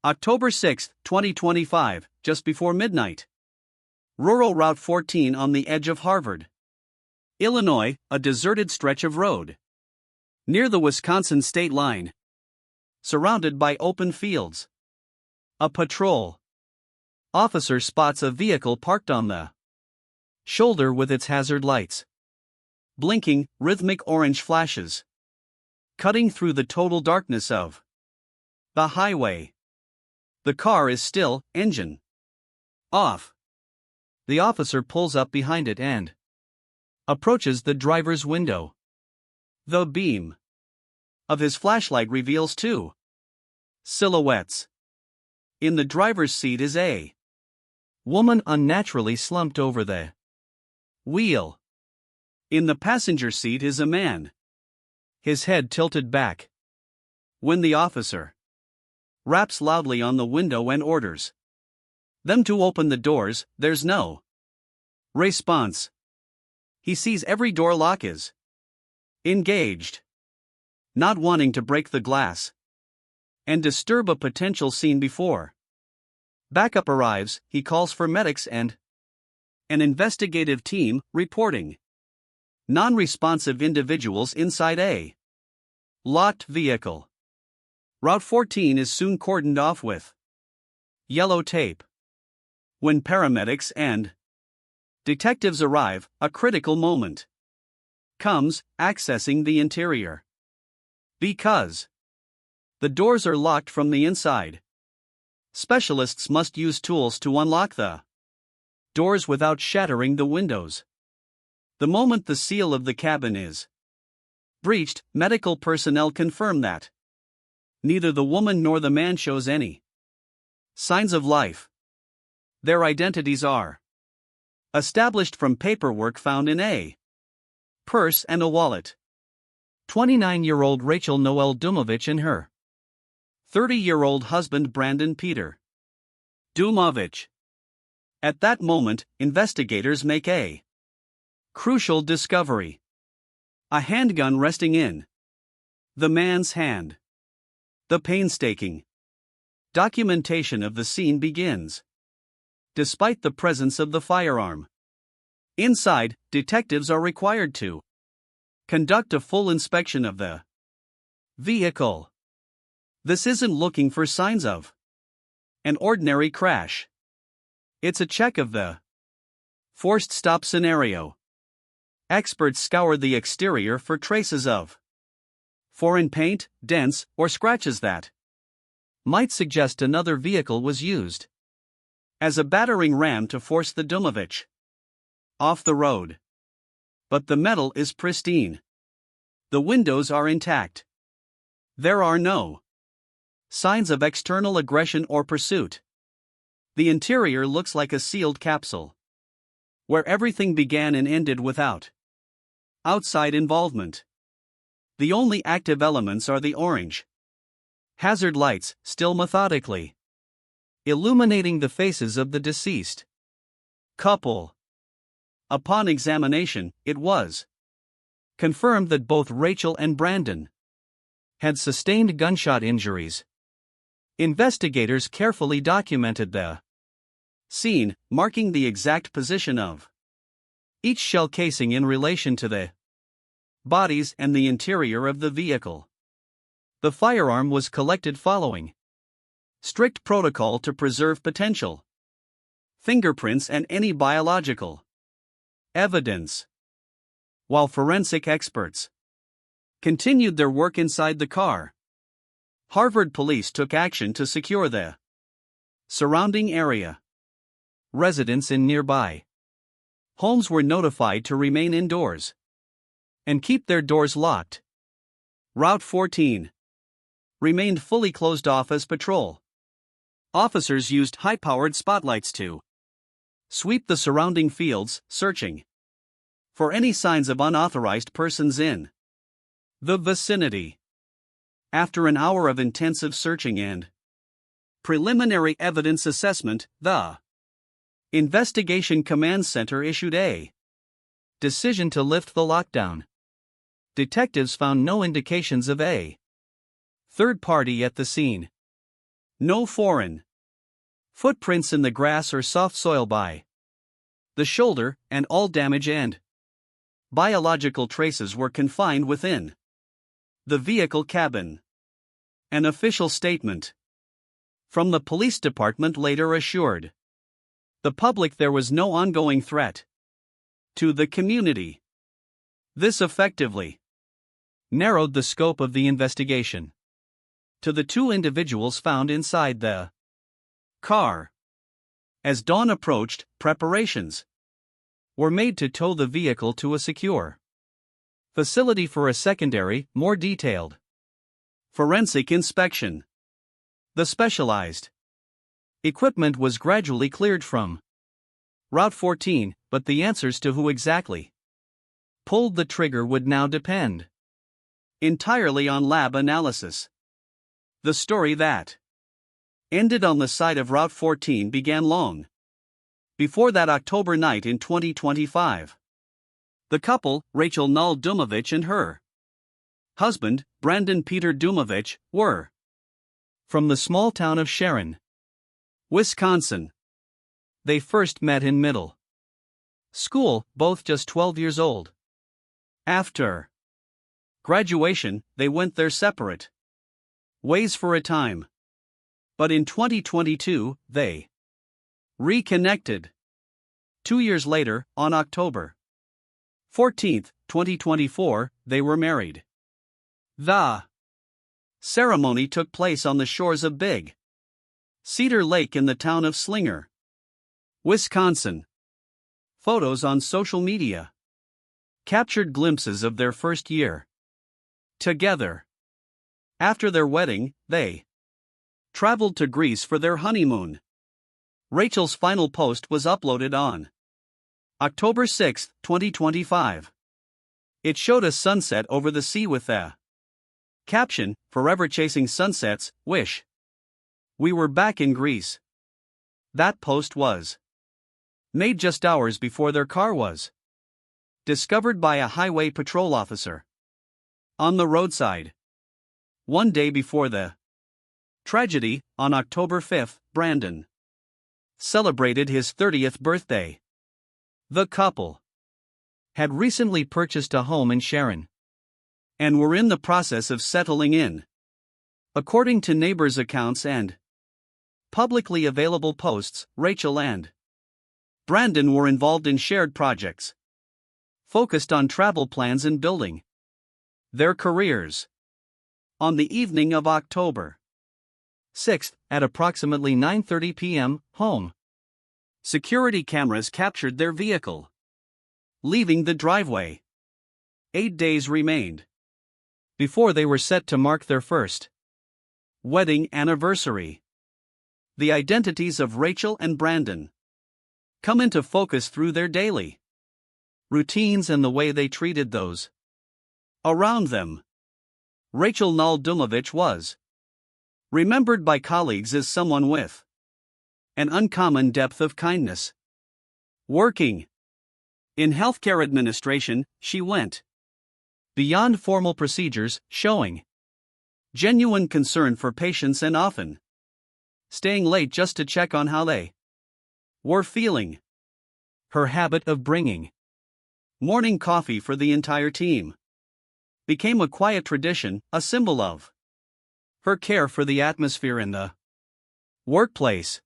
October 6, 2025, just before midnight. Rural Route 14 on the edge of Harvard, Illinois, a deserted stretch of road. Near the Wisconsin state line. Surrounded by open fields. A patrol officer spots a vehicle parked on the shoulder with its hazard lights. Blinking, rhythmic orange flashes. Cutting through the total darkness of the highway. The car is still, engine off. The officer pulls up behind it and approaches the driver's window. The beam of his flashlight reveals two silhouettes. In the driver's seat is a woman unnaturally slumped over the wheel. In the passenger seat is a man, his head tilted back. When the officer raps loudly on the window and orders them to open the doors, there's no response. He sees every door lock is engaged, not wanting to break the glass and disturb a potential scene before backup arrives. He calls for medics and an investigative team, reporting non-responsive individuals inside a locked vehicle. Route 14 is soon cordoned off with yellow tape. When paramedics and detectives arrive, a critical moment comes, accessing the interior. Because the doors are locked from the inside, specialists must use tools to unlock the doors without shattering the windows. The moment the seal of the cabin is breached, medical personnel confirm that neither the woman nor the man shows any signs of life. Their identities are established from paperwork found in a purse and a wallet. 29-year-old Rachel Noel Dumovich and her 30-year-old husband Brandon Peter Dumovich. At that moment, investigators make a crucial discovery. A handgun resting in the man's hand. The painstaking documentation of the scene begins. Despite the presence of the firearm inside, detectives are required to conduct a full inspection of the vehicle. This isn't looking for signs of an ordinary crash. It's a check of the forced stop scenario. Experts scour the exterior for traces of foreign paint, dents, or scratches that might suggest another vehicle was used as a battering ram to force the Dumovich off the road. But the metal is pristine. The windows are intact. There are no signs of external aggression or pursuit. The interior looks like a sealed capsule, where everything began and ended without outside involvement. The only active elements are the orange hazard lights, still methodically illuminating the faces of the deceased couple. Upon examination, it was confirmed that both Rachel and Brandon had sustained gunshot injuries. Investigators carefully documented the scene, marking the exact position of each shell casing in relation to the bodies and the interior of the vehicle. The firearm was collected following strict protocol to preserve potential fingerprints and any biological evidence. While forensic experts continued their work inside the car, Harvard police took action to secure the surrounding area. Residents in nearby homes were notified to remain indoors and keep their doors locked. Route 14 remained fully closed off as patrol officers used high-powered spotlights to sweep the surrounding fields, searching for any signs of unauthorized persons in the vicinity. After an hour of intensive searching and preliminary evidence assessment, the Investigation Command Center issued a decision to lift the lockdown. Detectives found no indications of a third party at the scene. No foreign footprints in the grass or soft soil by the shoulder, and all damage and biological traces were confined within the vehicle cabin. An official statement from the police department later assured the public there was no ongoing threat to the community. This effectively narrowed the scope of the investigation to the two individuals found inside the car. As dawn approached, preparations were made to tow the vehicle to a secure facility for a secondary, more detailed forensic inspection. The specialized equipment was gradually cleared from Route 14, but the answers to who exactly pulled the trigger would now depend entirely on lab analysis. The story that ended on the side of Route 14 began long before that October night in 2025. The couple, Rachel Null Dumovich and her husband, Brandon Peter Dumovich, were from the small town of Sharon, Wisconsin. They first met in middle school, both just 12 years old. After graduation, they went their separate ways for a time. But in 2022, they reconnected. 2 years later, on October 14, 2024, they were married. The ceremony took place on the shores of Big Cedar Lake in the town of Slinger, Wisconsin. Photos on social media captured glimpses of their first year together. After their wedding, they traveled to Greece for their honeymoon. Rachel's final post was uploaded on October 6, 2025. It showed a sunset over the sea with the caption, "Forever chasing sunsets, wish we were back in Greece." That post was made just hours before their car was discovered by a highway patrol officer on the roadside. One day before the tragedy, on October 5, Brandon celebrated his 30th birthday. The couple had recently purchased a home in Sharon and were in the process of settling in. According to neighbors' accounts and publicly available posts, Rachel and Brandon were involved in shared projects focused on travel plans and building their careers. On the evening of October 6, at approximately 9:30 p.m., home security cameras captured their vehicle leaving the driveway. 8 days remained before they were set to mark their first wedding anniversary. The identities of Rachel and Brandon come into focus through their daily routines and the way they treated those around them. Rachel Null Dumovich was remembered by colleagues as someone with an uncommon depth of kindness. Working in healthcare administration, she went beyond formal procedures, showing genuine concern for patients and often staying late just to check on how they were feeling. Her habit of bringing morning coffee for the entire team became a quiet tradition, a symbol of her care for the atmosphere in the workplace.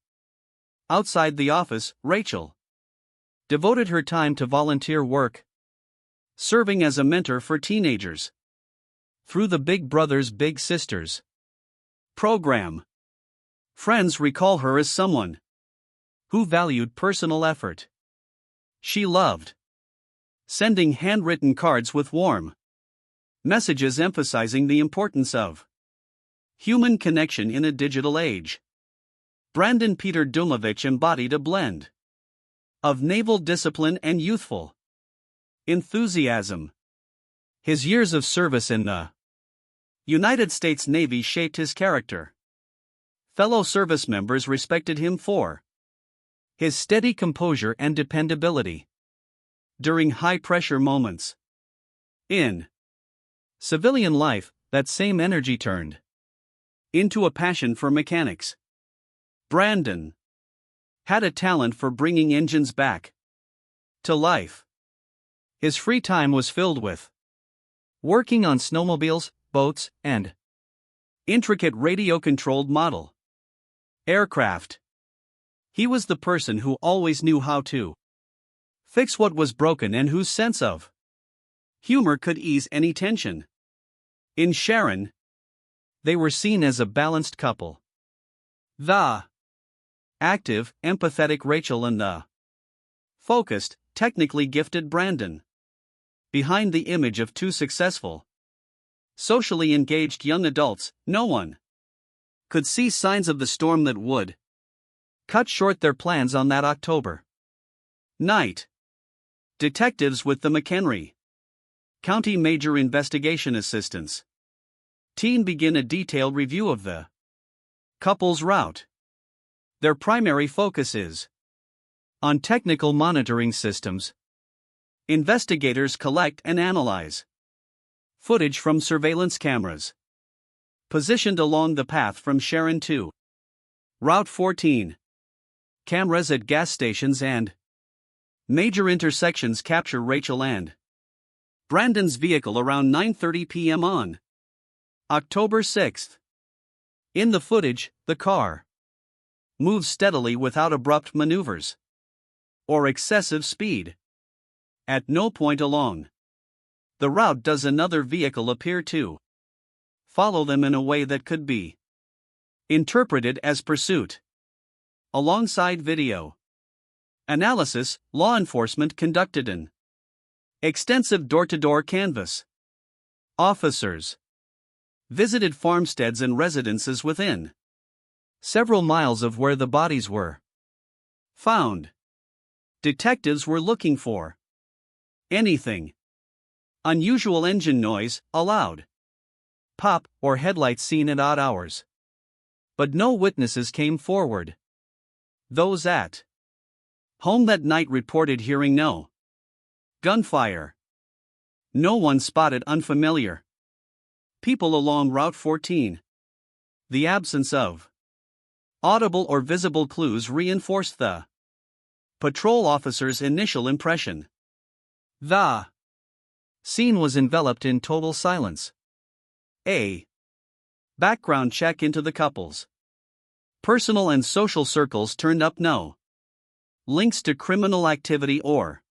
Outside the office, Rachel devoted her time to volunteer work, serving as a mentor for teenagers through the Big Brothers Big Sisters program. Friends recall her as someone who valued personal effort. She loved sending handwritten cards with warm messages emphasizing the importance of human connection in a digital age. Brandon Peter Dumovich embodied a blend of naval discipline and youthful enthusiasm. His years of service in the United States Navy shaped his character. Fellow service members respected him for his steady composure and dependability during high-pressure moments. In civilian life, that same energy turned into a passion for mechanics. Brandon had a talent for bringing engines back to life. His free time was filled with working on snowmobiles, boats, and intricate radio-controlled model aircraft. He was the person who always knew how to fix what was broken and whose sense of humor could ease any tension. In Sharon, they were seen as a balanced couple. The active, empathetic Rachel and the focused, technically gifted Brandon. Behind the image of two successful, socially engaged young adults, no one could see signs of the storm that would cut short their plans on that October night. Detectives with the McHenry County Major Investigation Assistants team begin a detailed review of the couple's route. Their primary focus is on technical monitoring systems. Investigators collect and analyze footage from surveillance cameras positioned along the path from Sharon to Route 14. Cameras at gas stations and major intersections capture Rachel and Brandon's vehicle around 9:30 p.m. on October 6. In the footage, the car moves steadily without abrupt maneuvers or excessive speed. At no point along the route does another vehicle appear to follow them in a way that could be interpreted as pursuit. Alongside video analysis, law enforcement conducted an extensive door-to-door canvass. Officers visited farmsteads and residences within several miles of where the bodies were found. Detectives were looking for anything unusual: engine noise, a loud pop, or headlights seen at odd hours. But no witnesses came forward. Those at home that night reported hearing no gunfire. No one spotted unfamiliar people along Route 14. The absence of audible or visible clues reinforced the patrol officer's initial impression. The scene was enveloped in total silence. A background check into the couple's personal and social circles turned up no links to criminal activity or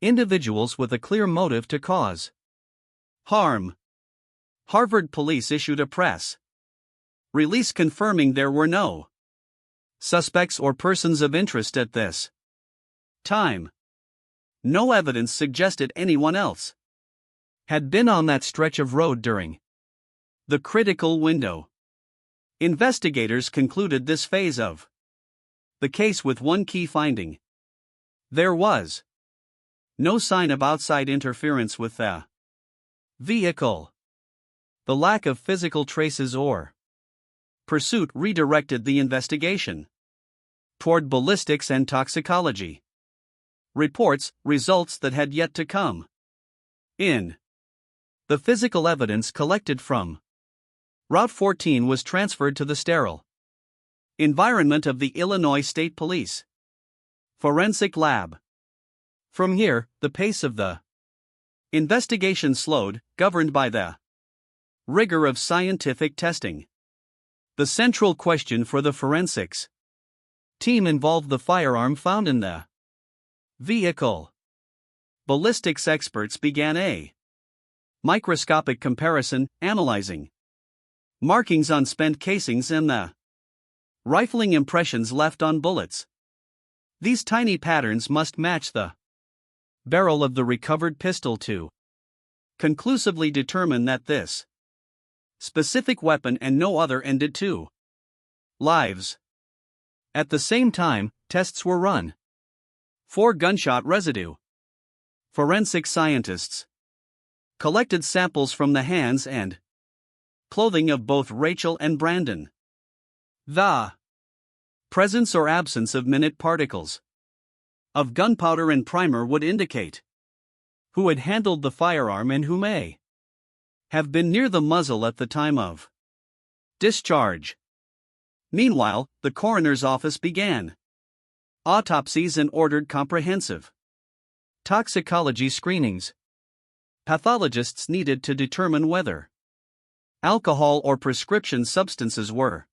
individuals with a clear motive to cause harm. Harvard police issued a press release confirming there were no suspects or persons of interest at this time. No evidence suggested anyone else had been on that stretch of road during the critical window. Investigators concluded this phase of the case with one key finding: there was no sign of outside interference with the vehicle. The lack of physical traces or pursuit redirected the investigation toward ballistics and toxicology reports, results that had yet to come in. The physical evidence collected from Route 14 was transferred to the sterile environment of the Illinois State Police Forensic Lab. From here, the pace of the investigation slowed, governed by the rigor of scientific testing. The central question for the forensics team involved the firearm found in the vehicle. Ballistics experts began a microscopic comparison, analyzing markings on spent casings and the rifling impressions left on bullets. These tiny patterns must match the barrel of the recovered pistol to conclusively determine that this specific weapon and no other ended two lives. At the same time, tests were run for gunshot residue. Forensic scientists collected samples from the hands and clothing of both Rachel and Brandon. The presence or absence of minute particles of gunpowder and primer would indicate who had handled the firearm and who may have been near the muzzle at the time of discharge. Meanwhile, the coroner's office began autopsies and ordered comprehensive toxicology screenings. Pathologists needed to determine whether alcohol or prescription substances were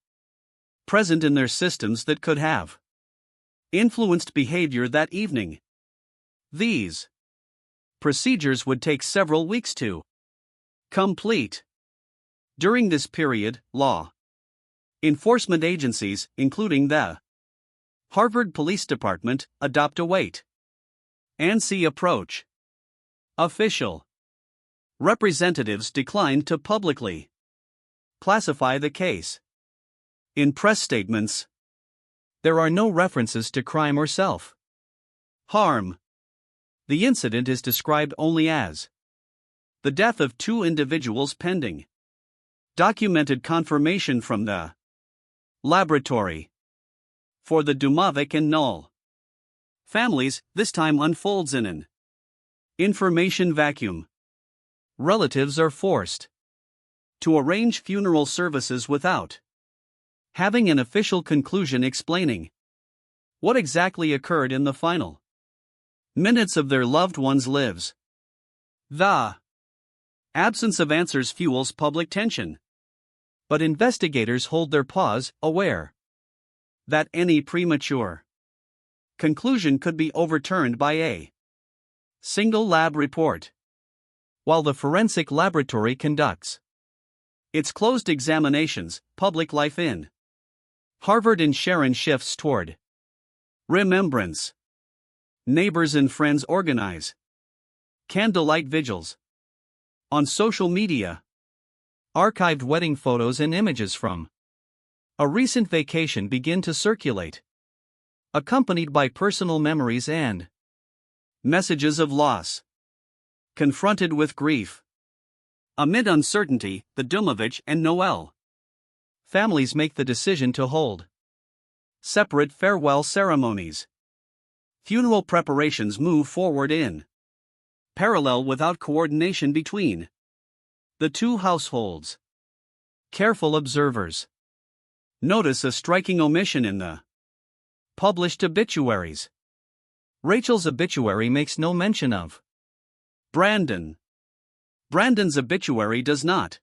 present in their systems that could have influenced behavior that evening. These procedures would take several weeks to complete. During this period, law enforcement agencies, including the Harvard Police Department, adopt a wait and see approach. Official representatives declined to publicly classify the case. In press statements, there are no references to crime or self-harm. The incident is described only as the death of two individuals pending documented confirmation from the laboratory for the Dumovic and Null families. This time unfolds in an information vacuum. Relatives are forced to arrange funeral services without having an official conclusion explaining what exactly occurred in the final minutes of their loved ones' lives. The absence of answers fuels public tension. But investigators hold their paws, aware that any premature conclusion could be overturned by a single lab report. While the forensic laboratory conducts its closed examinations, public life in Harvard and Sharon shifts toward remembrance. Neighbors and friends organize candlelight vigils. On social media, archived wedding photos and images from a recent vacation begin to circulate, accompanied by personal memories and messages of loss. Confronted with grief amid uncertainty, the Dumovic and Noel families make the decision to hold separate farewell ceremonies. Funeral preparations move forward in parallel without coordination between the two households. Careful observers notice a striking omission in the published obituaries. Rachel's obituary makes no mention of Brandon. Brandon's obituary does not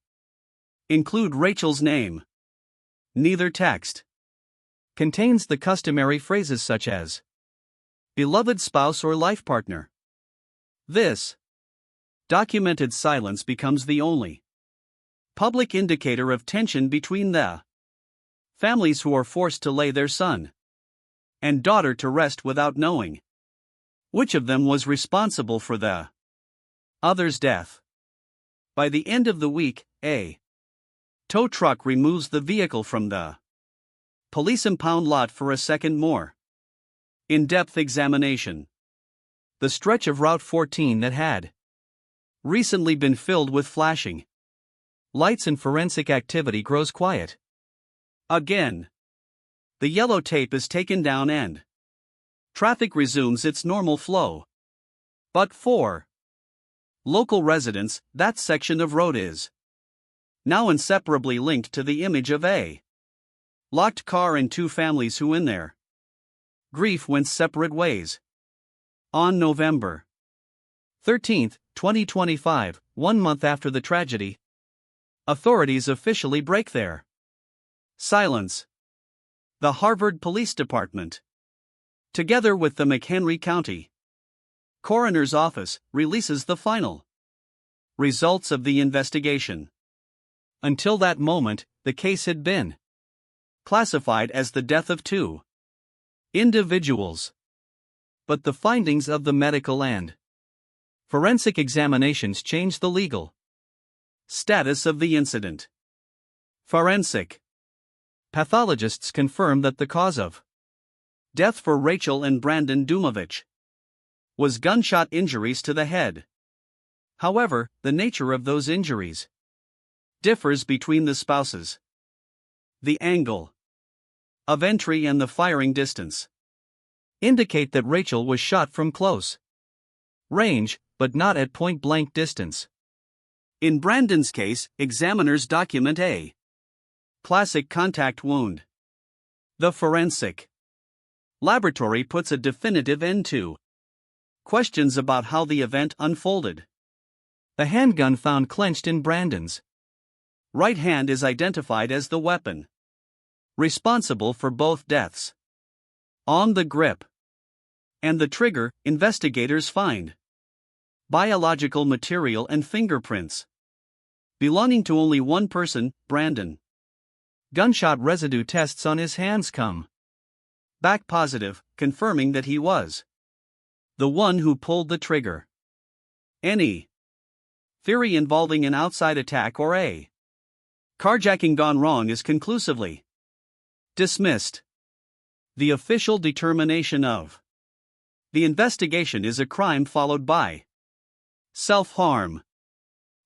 include Rachel's name. Neither text contains the customary phrases such as beloved spouse or life partner. This documented silence becomes the only public indicator of tension between the families who are forced to lay their son and daughter to rest without knowing which of them was responsible for the other's death. By the end of the week, a tow truck removes the vehicle from the police impound lot for a second more in-depth examination. The stretch of Route 14 that had recently been filled with flashing lights and forensic activity grows quiet. Again, the yellow tape is taken down and traffic resumes its normal flow. But for local residents, that section of road is now inseparably linked to the image of a locked car and two families who in their grief went separate ways. On November 13, 2025, 1 month after the tragedy, authorities officially break their silence. The Harvard Police Department, together with the McHenry County Coroner's Office, releases the final results of the investigation. Until that moment, the case had been classified as the death of two individuals. But the findings of the medical and forensic examinations changed the legal status of the incident. Forensic pathologists confirmed that the cause of death for Rachel and Brandon Dumovic was gunshot injuries to the head. However, the nature of those injuries differs between the spouses. The angle of entry and the firing distance indicate that Rachel was shot from close range, but not at point-blank distance. In Brandon's case, examiners document a classic contact wound. The forensic laboratory puts a definitive end to questions about how the event unfolded. The handgun found clenched in Brandon's right hand is identified as the weapon responsible for both deaths. On the grip and the trigger, investigators find biological material and fingerprints belonging to only one person, Brandon. Gunshot residue tests on his hands come back positive, confirming that he was the one who pulled the trigger. Any theory involving an outside attack or a carjacking gone wrong is conclusively dismissed. The official determination of the investigation is a crime followed by self-harm.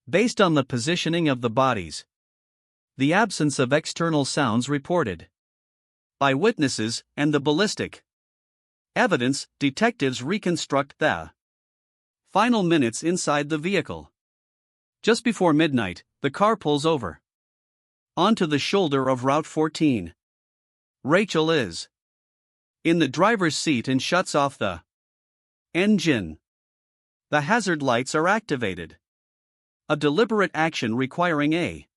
Based on the positioning of the bodies, the absence of external sounds reported by witnesses, and the ballistic evidence, detectives reconstruct the final minutes inside the vehicle. Just before midnight, the car pulls over onto the shoulder of Route 14. Rachel is in the driver's seat and shuts off the engine. The hazard lights are activated. A deliberate action requiring a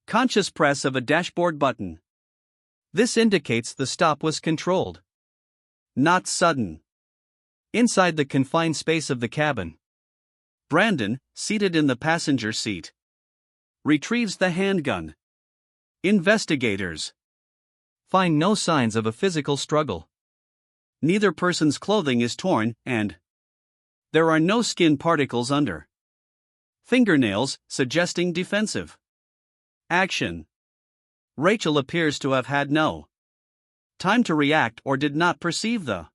conscious press of a dashboard button. This indicates the stop was controlled, not sudden. Inside the confined space of the cabin, Brandon, seated in the passenger seat, retrieves the handgun. Investigators find no signs of a physical struggle. Neither person's clothing is torn, and there are no skin particles under fingernails, suggesting defensive action. Rachel appears to have had no time to react or did not perceive the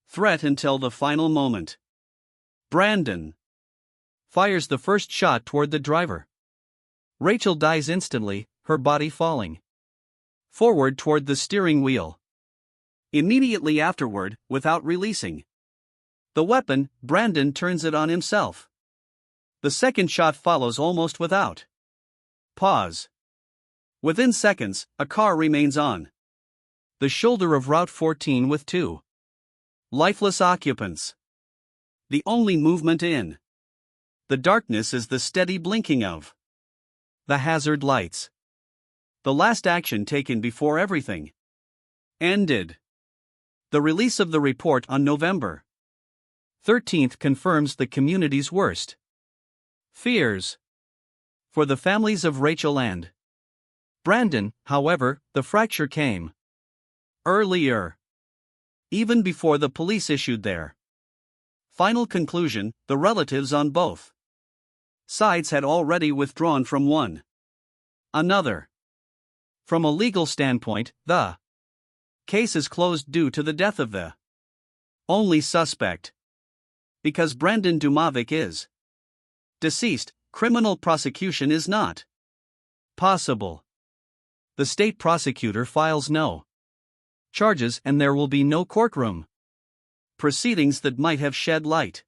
threat until the final moment. Brandon fires the first shot toward the driver. Rachel dies instantly, her body falling forward toward the steering wheel. Immediately afterward, without releasing the weapon, Brandon turns it on himself. The second shot follows almost without pause. Within seconds, a car remains on the shoulder of Route 14 with two lifeless occupants. The only movement in the darkness is the steady blinking of the hazard lights. The last action taken before everything ended. The release of the report on November 13th confirms the community's worst fears for the families of Rachel and Brandon. However, the fracture came earlier, even before the police issued their final conclusion. The relatives on both sides had already withdrawn from one another. From a legal standpoint, the case is closed due to the death of the only suspect. Because Brandon Dumovic is deceased, criminal prosecution is not possible. The state prosecutor files no charges and there will be no courtroom proceedings that might have shed light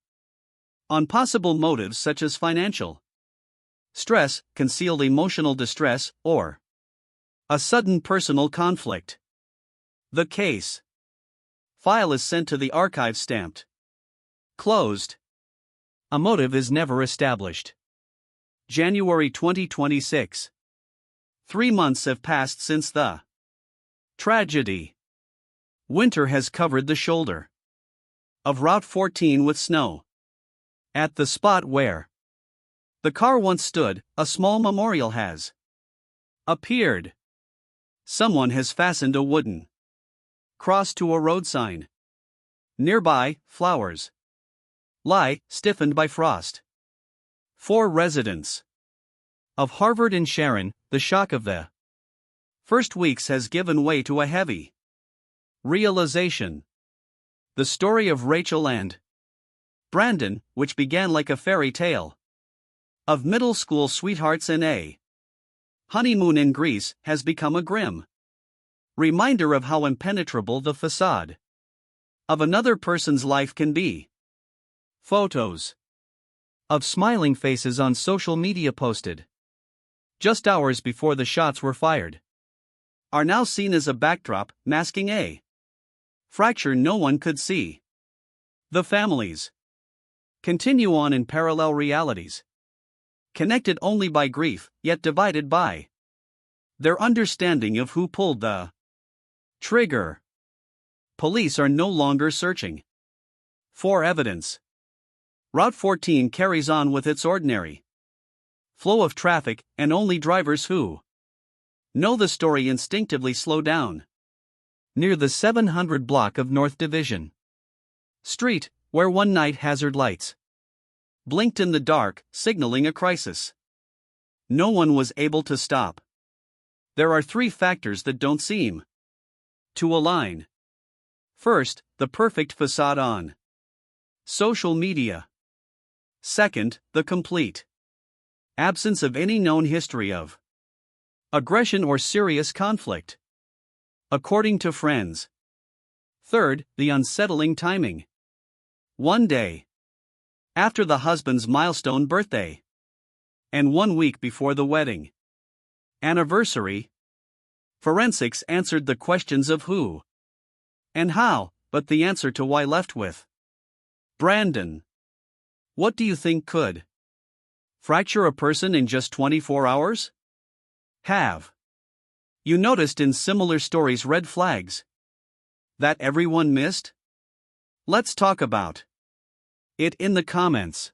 on possible motives such as financial stress, concealed emotional distress, or a sudden personal conflict. The case file is sent to the archive stamped closed. A motive is never established. January 2026. 3 months have passed since the tragedy. Winter has covered the shoulder of Route 14 with snow. At the spot where the car once stood, a small memorial has appeared. Someone has fastened a wooden cross to a road sign. Nearby, flowers lie, stiffened by frost. 4 residents of Harvard and Sharon, the shock of the first weeks has given way to a heavy realization. The story of Rachel and Brandon, which began like a fairy tale of middle school sweethearts and a honeymoon in Greece, has become a grim reminder of how impenetrable the facade of another person's life can be. Photos of smiling faces on social media posted just hours before the shots were fired. are now seen as a backdrop, masking a fracture no one could see. The families continue on in parallel realities, connected only by grief, yet divided by their understanding of who pulled the trigger. Police are no longer searching for evidence. Route 14 carries on with its ordinary flow of traffic, and only drivers who know the story instinctively slow down. Near the 700 block of North Division Street, where one night hazard lights blinked in the dark, signaling a crisis, no one was able to stop. There are three factors that don't seem to align. First, the perfect facade on social media. Second, the complete absence of any known history of aggression or serious conflict, according to friends. Third, the unsettling timing. One day after the husband's milestone birthday, and 1 week before the wedding anniversary, forensics answered the questions of who and how, but the answer to why left with Brandon. What do you think could fracture a person in just 24 hours? Have you noticed in similar stories red flags that everyone missed? Let's talk about it in the comments.